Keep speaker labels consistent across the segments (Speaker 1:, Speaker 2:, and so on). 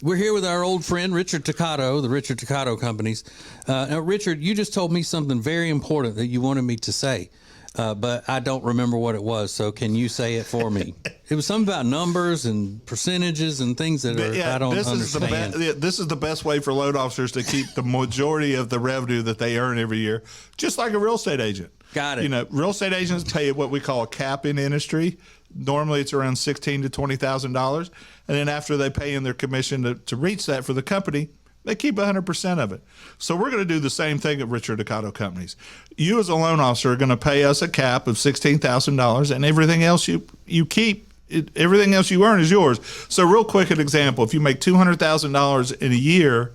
Speaker 1: We're here with our old friend, Richard Toccato, the Richard Toccato Companies. Now, Richard, you just told me something very important that you wanted me to say, but I don't remember what it was, so can you say it for me? It was something about numbers and percentages and things that I don't understand.
Speaker 2: This is the best way for loan officers to keep the majority of the revenue that they earn every year, just like a real estate agent.
Speaker 1: Got it.
Speaker 2: You know, real estate agents pay what we call a cap in industry. Normally, it's around $16,000 to $20,000, and then after they pay in their commission to reach that for the company, they keep 100% of it. So we're going to do the same thing at Richard Toccato Companies. You as a loan officer are going to pay us a cap of $16,000, and everything else you keep, everything else you earn is yours. So real quick, an example: if you make $200,000 in a year,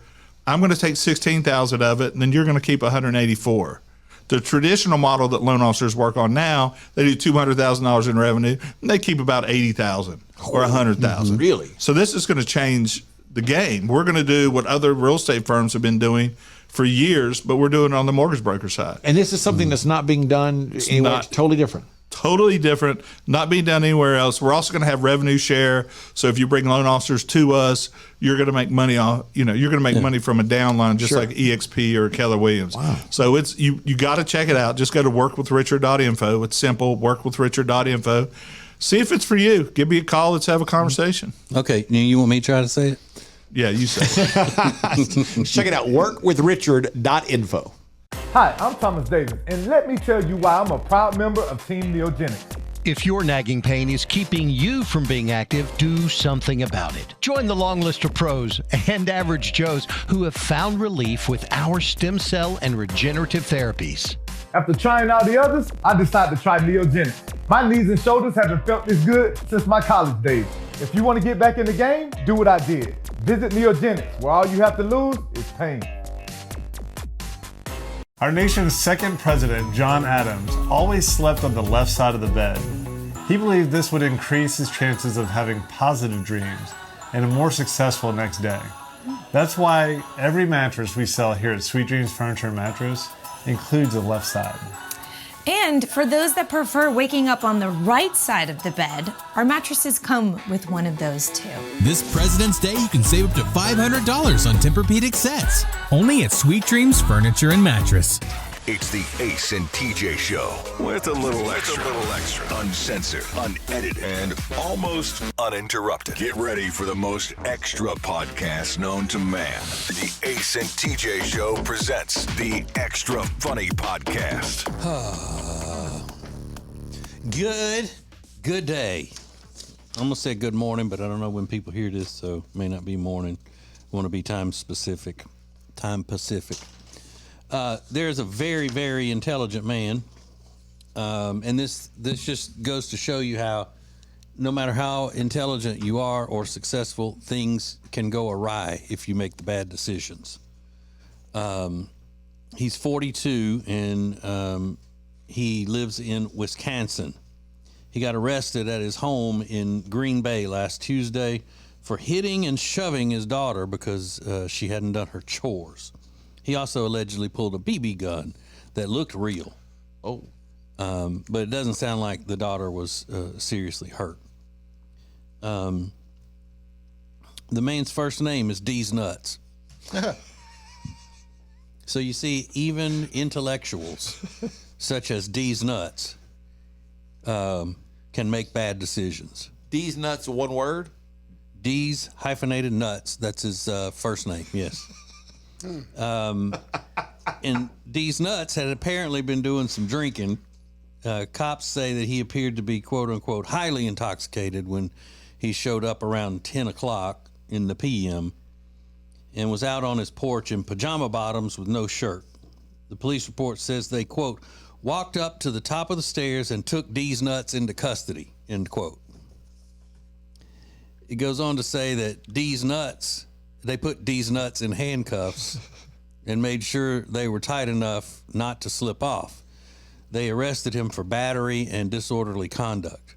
Speaker 2: I'm going to take $16,000 of it, and then you're going to keep $184,000. The traditional model that loan officers work on now, they do $200,000 in revenue, and they keep about $80,000 or $100,000.
Speaker 3: Really?
Speaker 2: So this is going to change the game. We're going to do what other real estate firms have been doing for years, but we're doing it on the mortgage broker side.
Speaker 3: And this is something that's not being done anywhere. It's totally different.
Speaker 2: Totally different, not being done anywhere else. We're also going to have revenue share. So if you bring loan officers to us, you're going to make money off. You're going to make money from a downline, just like EXP or Keller Williams.
Speaker 3: Wow.
Speaker 2: So it's you got to check it out. Just go to workwithrichard.info. It's simple. Workwithrichard.info. See if it's for you. Give me a call. Let's have a conversation.
Speaker 1: Okay, you want me to try to say it?
Speaker 2: Yeah, you say it.
Speaker 3: Check it out. Workwithrichard.info.
Speaker 4: Hi, I'm Thomas Davis, and let me tell you why I'm a proud member of Team Neogenics.
Speaker 5: If your nagging pain is keeping you from being active, do something about it. Join the long list of pros and average Joes who have found relief with our stem cell and regenerative therapies.
Speaker 4: After trying all the others, I decided to try Neogenics. My knees and shoulders haven't felt this good since my college days. If you want to get back in the game, do what I did. Visit Neogenics, where all you have to lose is pain.
Speaker 6: Our nation's second president, John Adams, always slept on the left side of the bed. He believed this would increase his chances of having positive dreams and a more successful next day. That's why every mattress we sell here at Sweet Dreams Furniture and Mattress includes a left side.
Speaker 7: And for those that prefer waking up on the right side of the bed, our mattresses come with one of those too.
Speaker 8: This President's Day, you can save up to $500 on Tempur-Pedic sets. Only at Sweet Dreams Furniture and Mattress.
Speaker 9: It's the Ace and TJ Show with a little extra. Uncensored, unedited, and almost uninterrupted. Get ready for the most extra podcast known to man. The Ace and TJ Show presents the Extra Funny Podcast.
Speaker 1: Good day. I'm going to say good morning, but I don't know when people hear this, so it may not be morning. I want to be time Pacific. There's a very, very intelligent man, and this just goes to show you how no matter how intelligent you are or successful, things can go awry if you make the bad decisions. He's 42, and he lives in Wisconsin. He got arrested at his home in Green Bay last Tuesday for hitting and shoving his daughter because she hadn't done her chores. He also allegedly pulled a BB gun that looked real. But it doesn't sound like the daughter was seriously hurt. The man's first name is D's Nuts. So you see, even intellectuals such as D's Nuts can make bad decisions.
Speaker 3: D's Nuts, one word?
Speaker 1: D's hyphenated Nuts. That's his first name, yes. And D's Nuts had apparently been doing some drinking. Cops say that he appeared to be, quote unquote, highly intoxicated when he showed up around 10 o'clock in the PM and was out on his porch in pajama bottoms with no shirt. The police report says they, quote, walked up to the top of the stairs and took D's Nuts into custody, end quote. It goes on to say that they put D's Nuts in handcuffs and made sure they were tight enough not to slip off. They arrested him for battery and disorderly conduct.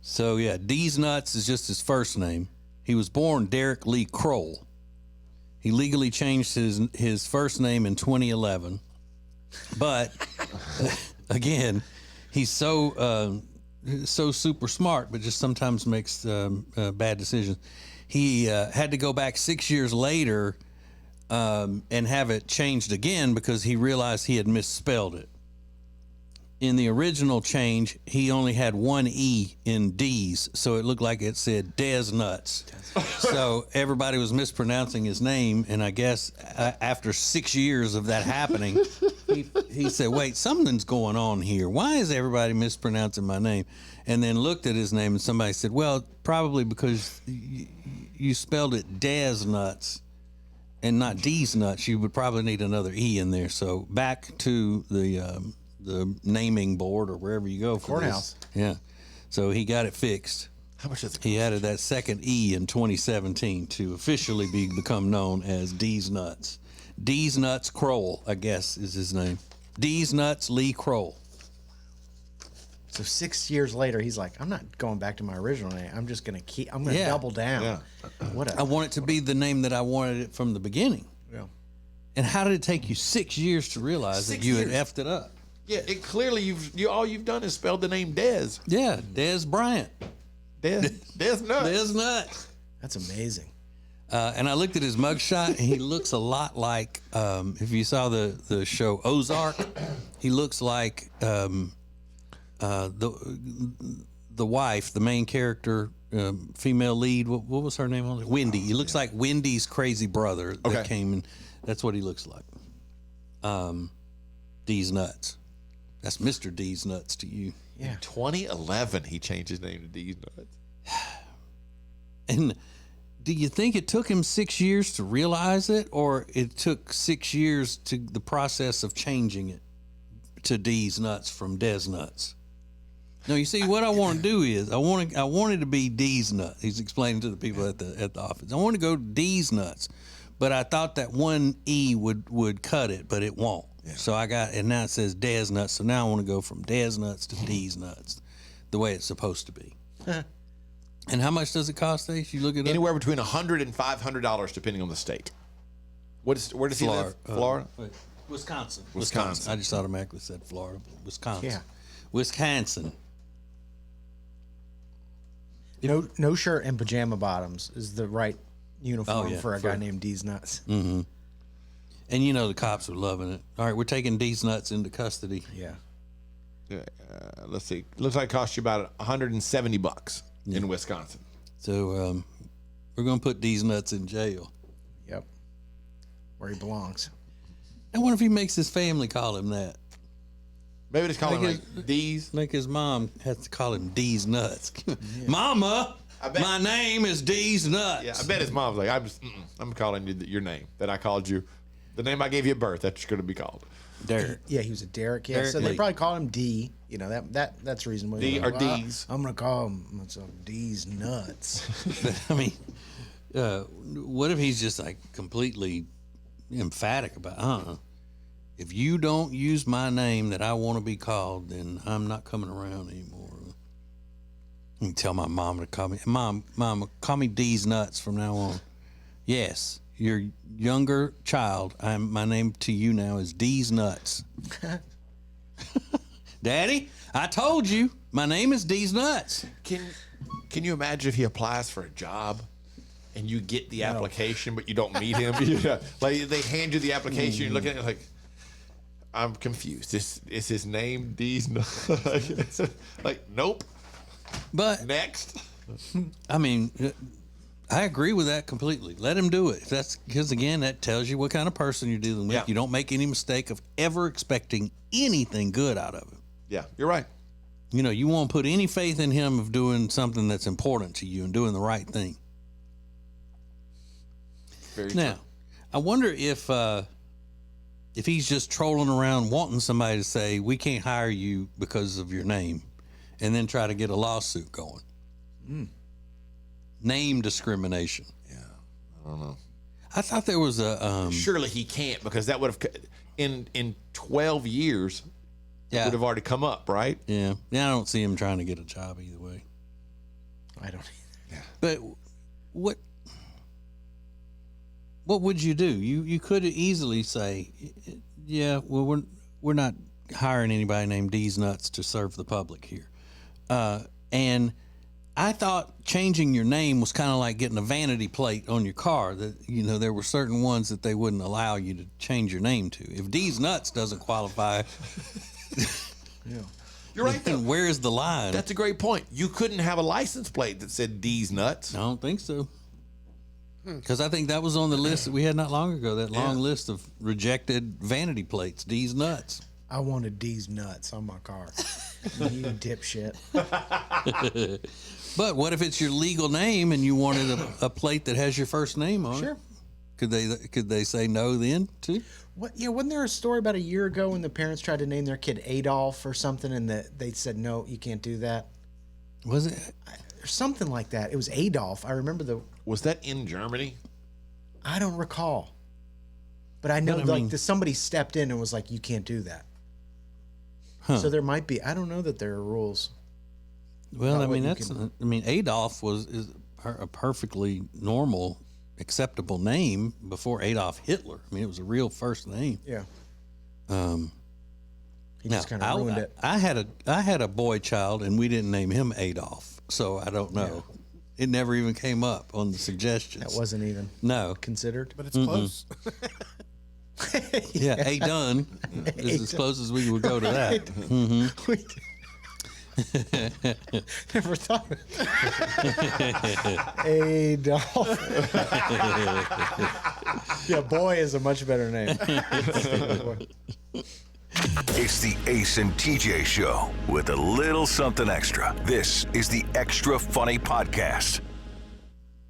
Speaker 1: So yeah, D's Nuts is just his first name. He was born Derek Lee Kroll. He legally changed his first name in 2011. But again, he's so super smart, but just sometimes makes bad decisions. he had to go back 6 years later and have it changed again because he realized he had misspelled it. In the original change, he only had one E in D's, so it looked like it said Des Nuts. So everybody was mispronouncing his name, and I guess after 6 years of that happening, he said, wait, something's going on here. Why is everybody mispronouncing my name? And then looked at his name, and somebody said, well, probably because you spelled it Des Nuts and not D's Nuts. You would probably need another E in there. So back to the naming board or wherever you go for
Speaker 3: courthouse.
Speaker 1: this. Yeah. So he got it fixed.
Speaker 3: How much does it cost?
Speaker 1: He added that second E in 2017 to officially become known as D's Nuts. D's Nuts Kroll, I guess, is his name. D's Nuts Lee Kroll.
Speaker 10: So 6 years later, he's like, I'm not going back to my original name. I'm just going to double down.
Speaker 3: Yeah.
Speaker 1: I want it to be the name that I wanted it from the beginning.
Speaker 10: Yeah.
Speaker 1: And how did it take you 6 years to realize that
Speaker 3: 6
Speaker 1: you
Speaker 3: years.
Speaker 1: had effed it up?
Speaker 3: Yeah, it clearly all you've done is spelled the name Dez.
Speaker 1: Yeah, Des Bryant.
Speaker 3: Dez Nuts.
Speaker 1: Des Nuts.
Speaker 10: That's amazing.
Speaker 1: And I looked at his mugshot, and he looks a lot like, if you saw the show Ozark, he looks like the wife, the main character, female lead. What was her name on it? Wendy. He looks like Wendy's crazy brother that came in. That's what he looks like. D's Nuts. That's Mr. D's Nuts to you.
Speaker 10: Yeah.
Speaker 3: In 2011, he changed his name to D's Nuts.
Speaker 1: And do you think it took him 6 years to realize it, or it took 6 years to the process of changing it to D's Nuts from Des Nuts? No, you see, what I want to do is I wanted to be D's Nuts. He's explaining to the people at the office. I want to go D's Nuts, but I thought that one E would cut it, but it won't. Yeah. So and now it says Des Nuts. So now I want to go from Des Nuts to D's Nuts, the way it's supposed to be. And how much does it cost, Ace? You look at
Speaker 3: Anywhere between $100 and $500, depending on the state. Where does he live? Florida?
Speaker 1: Wisconsin.
Speaker 3: Wisconsin.
Speaker 1: I just automatically said Florida, but Wisconsin.
Speaker 10: Yeah.
Speaker 1: Wisconsin.
Speaker 10: No shirt and pajama bottoms is the right uniform for a guy named D's Nuts.
Speaker 1: Mm-hmm. And you know the cops are loving it. All right, we're taking D's Nuts into custody.
Speaker 10: Yeah.
Speaker 3: Let's see. Looks like it cost you about $170 in Wisconsin.
Speaker 1: So we're going to put D's Nuts in jail.
Speaker 10: Yep. Where he belongs.
Speaker 1: I wonder if he makes his family call him that.
Speaker 3: Maybe just call him like D's.
Speaker 1: Like his mom has to call him D's Nuts. Mama, my name is D's Nuts.
Speaker 3: Yeah, I bet his mom's like, I'm calling you your name that I called you. The name I gave you at birth, that's going to be called.
Speaker 1: Derek.
Speaker 10: Yeah, he was a Derek. Yeah,
Speaker 1: Derek
Speaker 10: so they
Speaker 1: Lee.
Speaker 10: probably called him D. You know, that's reasonable.
Speaker 3: D or D's.
Speaker 10: I'm going to call him D's Nuts.
Speaker 1: I mean, what if he's just like completely emphatic about, if you don't use my name that I want to be called, then I'm not coming around anymore. You can tell my mom to call me. Mom, call me D's Nuts from now on. Yes, your younger child. My name to you now is D's Nuts. Daddy, I told you my name is D's Nuts.
Speaker 3: Can you imagine if he applies for a job and you get the application but you don't meet him? Like they hand you the application, you're looking at it like, I'm confused. Is his name D's Nuts? Like, nope.
Speaker 1: But
Speaker 3: next.
Speaker 1: I mean, I agree with that completely. Let him do it. That's because again, that tells you what kind of person you're dealing with.
Speaker 3: Yeah.
Speaker 1: You don't make any mistake of ever expecting anything good out of him.
Speaker 3: Yeah, you're right.
Speaker 1: You know, you won't put any faith in him of doing something that's important to you and doing the right thing.
Speaker 3: Very
Speaker 1: now,
Speaker 3: true.
Speaker 1: I wonder if he's just trolling around wanting somebody to say, we can't hire you because of your name, and then try to get a lawsuit going. Name discrimination.
Speaker 3: Yeah, I don't know.
Speaker 1: I thought there was a...
Speaker 3: Surely he can't, because that would have, in 12 years, it would have already come up, right?
Speaker 1: Yeah. I don't see him trying to get a job either way.
Speaker 10: I don't either.
Speaker 3: Yeah.
Speaker 1: But what would you do? You could easily say, yeah, well, we're not hiring anybody named D's Nuts to serve the public here. And I thought changing your name was kind of like getting a vanity plate on your car. That there were certain ones that they wouldn't allow you to change your name to. If D's Nuts doesn't qualify,
Speaker 3: You're right.
Speaker 1: Then where is the line?
Speaker 3: That's a great point. You couldn't have a license plate that said D's Nuts.
Speaker 1: I don't think so. Because I think that was on the list that we had not long ago. That long list of rejected vanity plates. D's Nuts.
Speaker 10: I wanted D's Nuts on my car. You dipshit.
Speaker 1: But what if it's your legal name and you wanted a plate that has your first name on it? Could they say no then too?
Speaker 10: What? Yeah, wasn't there a story about a year ago when the parents tried to name their kid Adolf or something, and they said no, you can't do that?
Speaker 1: Was it?
Speaker 10: Or something like that. It was Adolf. I remember
Speaker 3: Was that in Germany?
Speaker 10: I don't recall, but I know somebody stepped in and was like, you can't do that.
Speaker 1: Huh.
Speaker 10: So there might be. I don't know that there are rules.
Speaker 1: Well, Adolf is a perfectly normal, acceptable name before Adolf Hitler. I mean, it was a real first name.
Speaker 10: Yeah. He
Speaker 1: Now,
Speaker 10: just kind of ruined it.
Speaker 1: I had a boy child, and we didn't name him Adolf, so I don't know. Yeah. It never even came up on the suggestions.
Speaker 10: That wasn't even considered.
Speaker 11: But it's close.
Speaker 1: Yeah, A-done is as close as we would go to that. Mm-hmm.
Speaker 10: Never thought of it. Adolf. Yeah, boy is a much better name.
Speaker 9: It's the Ace and TJ Show with a little something extra. This is the Extra Funny Podcast.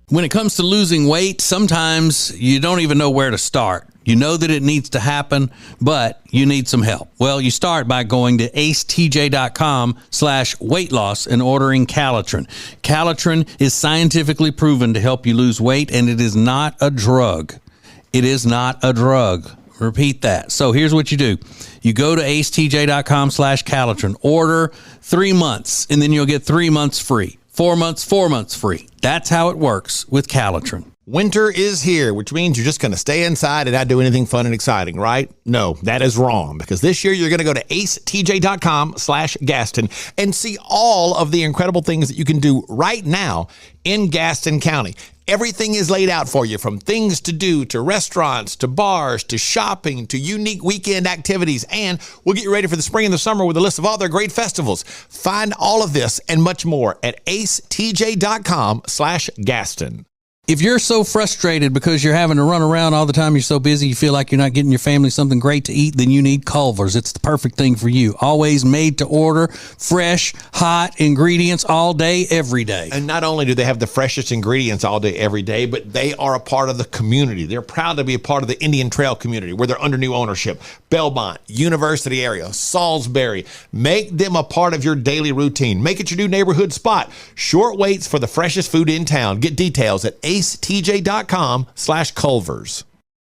Speaker 1: When it comes to losing weight, sometimes you don't even know where to start. You know that it needs to happen, but you need some help. Well, you start by going to acetj.com/weight loss and ordering Calitrin. Calitrin is scientifically proven to help you lose weight, and it is not a drug. It is not a drug. Repeat that. So here's what you do. You go to acetj.com/Calitrin, order 3 months, and then you'll get 3 months free. 4 months free. That's how it works with Calitrin.
Speaker 12: Winter is here, which means you're just going to stay inside and not do anything fun and exciting, right? No, that is wrong, because this year you're going to go to acetj.com/Gaston and see all of the incredible things that you can do right now in Gaston County. Everything is laid out for you, from things to do, to restaurants, to bars, to shopping, to unique weekend activities. And we'll get you ready for the spring and the summer with a list of all their great festivals. Find all of this and much more at acetj.com/Gaston.
Speaker 1: If you're so frustrated because you're having to run around all the time, you're so busy, you feel like you're not getting your family something great to eat, then you need Culver's. It's the perfect thing for you. Always made to order, fresh, hot ingredients all day, every day.
Speaker 12: And not only do they have the freshest ingredients all day, every day, but they are a part of the community. They're proud to be a part of the Indian Trail community, where they're under new ownership. Belmont, University area, Salisbury. Make them a part of your daily routine. Make it your new neighborhood spot. Short waits for the freshest food in town. Get details at acetj.com/Culver's.